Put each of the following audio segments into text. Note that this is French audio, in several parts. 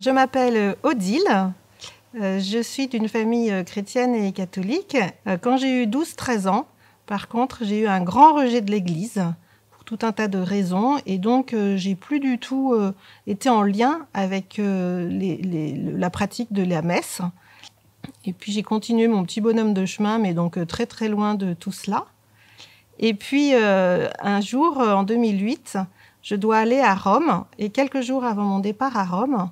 Je m'appelle Odile, je suis d'une famille chrétienne et catholique. Quand j'ai eu 12-13 ans, par contre, j'ai eu un grand rejet de l'Église pour tout un tas de raisons et donc j'ai plus du tout été en lien avec la pratique de la messe. Et puis j'ai continué mon petit bonhomme de chemin, mais donc très très loin de tout cela. Et puis un jour, en 2008, je dois aller à Rome et quelques jours avant mon départ à Rome,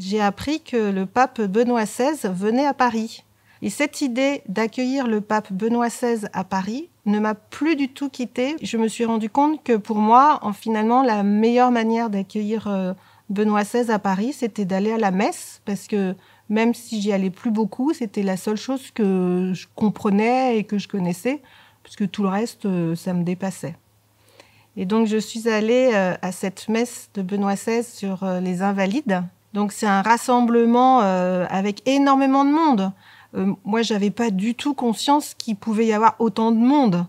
j'ai appris que le pape Benoît XVI venait à Paris. Et cette idée d'accueillir le pape Benoît XVI à Paris ne m'a plus du tout quittée. Je me suis rendu compte que pour moi, finalement, la meilleure manière d'accueillir Benoît XVI à Paris, c'était d'aller à la messe, parce que même si j'y allais plus beaucoup, c'était la seule chose que je comprenais et que je connaissais, parce que tout le reste, ça me dépassait. Et donc, je suis allée à cette messe de Benoît XVI sur les Invalides. Donc, c'est un rassemblement avec énormément de monde. Moi, je n'avais pas du tout conscience qu'il pouvait y avoir autant de monde.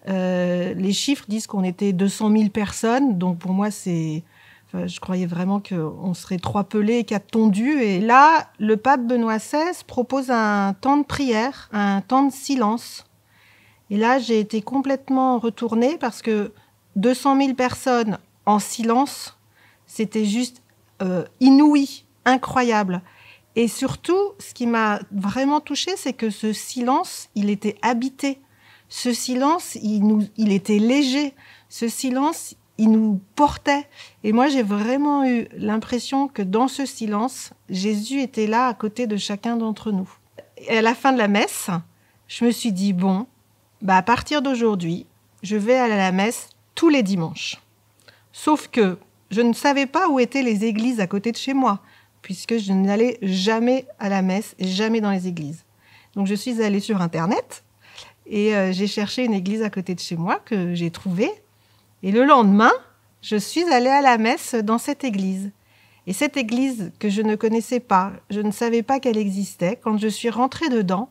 Les chiffres disent qu'on était 200 000 personnes. Donc, pour moi, je croyais vraiment qu'on serait 3 pelés et 4 tondus. Et là, le pape Benoît XVI propose un temps de prière, un temps de silence. Et là, j'ai été complètement retournée parce que 200 000 personnes en silence, c'était juste inouï, incroyable. Et surtout, ce qui m'a vraiment touchée, c'est que ce silence, il était habité. Ce silence, il était léger. Ce silence, il nous portait. Et moi, j'ai vraiment eu l'impression que dans ce silence, Jésus était là à côté de chacun d'entre nous. Et à la fin de la messe, je me suis dit, bon, à partir d'aujourd'hui, je vais aller à la messe tous les dimanches. Sauf que je ne savais pas où étaient les églises à côté de chez moi, puisque je n'allais jamais à la messe et jamais dans les églises. Donc je suis allée sur Internet et j'ai cherché une église à côté de chez moi que j'ai trouvée. Et le lendemain, je suis allée à la messe dans cette église. Et cette église que je ne connaissais pas, je ne savais pas qu'elle existait, quand je suis rentrée dedans,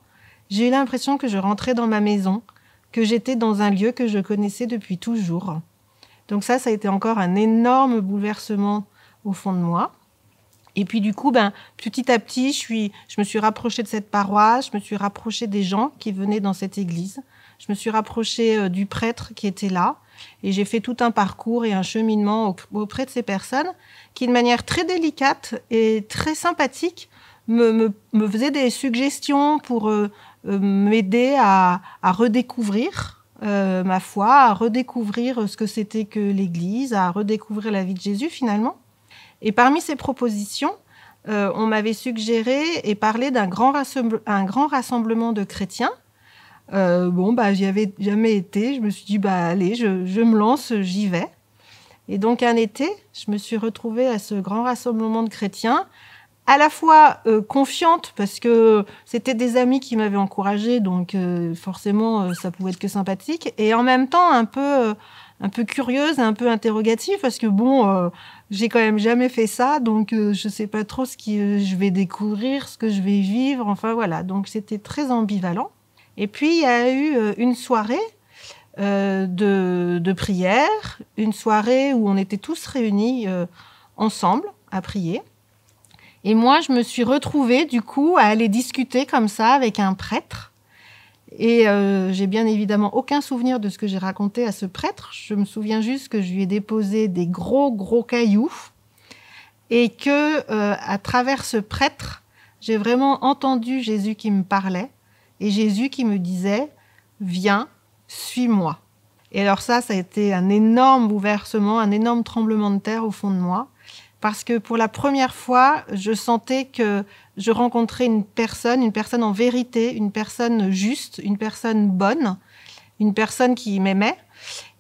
j'ai eu l'impression que je rentrais dans ma maison, que j'étais dans un lieu que je connaissais depuis toujours. Donc ça a été encore un énorme bouleversement au fond de moi. Et puis du coup, petit à petit, je me suis rapprochée de cette paroisse, je me suis rapprochée des gens qui venaient dans cette église, je me suis rapprochée du prêtre qui était là, et j'ai fait tout un parcours et un cheminement auprès de ces personnes qui, de manière très délicate et très sympathique, me faisaient des suggestions pour m'aider à redécouvrir ma foi, à redécouvrir ce que c'était que l'Église, à redécouvrir la vie de Jésus finalement. Et parmi ces propositions, on m'avait suggéré et parlé d'un grand rassemblement de chrétiens. J'y avais jamais été. Je me suis dit, allez, je me lance, j'y vais. Et donc un été, je me suis retrouvée à ce grand rassemblement de chrétiens, à la fois confiante, parce que c'était des amis qui m'avaient encouragée, donc forcément, ça pouvait être que sympathique, et en même temps un peu curieuse, un peu interrogative, parce que j'ai quand même jamais fait ça, donc je sais pas trop ce que je vais découvrir, ce que je vais vivre, enfin voilà, donc c'était très ambivalent. Et puis il y a eu une soirée de prière, une soirée où on était tous réunis ensemble à prier. Et moi, je me suis retrouvée, du coup, à aller discuter comme ça avec un prêtre. Et j'ai bien évidemment aucun souvenir de ce que j'ai raconté à ce prêtre. Je me souviens juste que je lui ai déposé des gros cailloux et que, à travers ce prêtre, j'ai vraiment entendu Jésus qui me parlait et Jésus qui me disait « Viens, suis-moi ». Et alors ça a été un énorme bouleversement, un énorme tremblement de terre au fond de moi. Parce que pour la première fois, je sentais que je rencontrais une personne en vérité, une personne juste, une personne bonne, une personne qui m'aimait.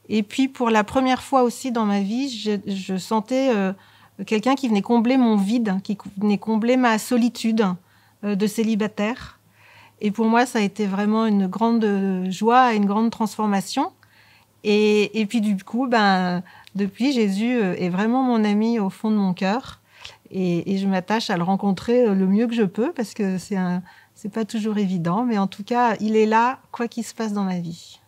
Et puis pour la première fois aussi dans ma vie, je sentais quelqu'un qui venait combler mon vide, qui venait combler ma solitude de célibataire. Et pour moi, ça a été vraiment une grande joie et une grande transformation. Et puis du coup, depuis, Jésus est vraiment mon ami au fond de mon cœur. Et je m'attache à le rencontrer le mieux que je peux, parce que c'est pas toujours évident. Mais en tout cas, il est là, quoi qu'il se passe dans ma vie.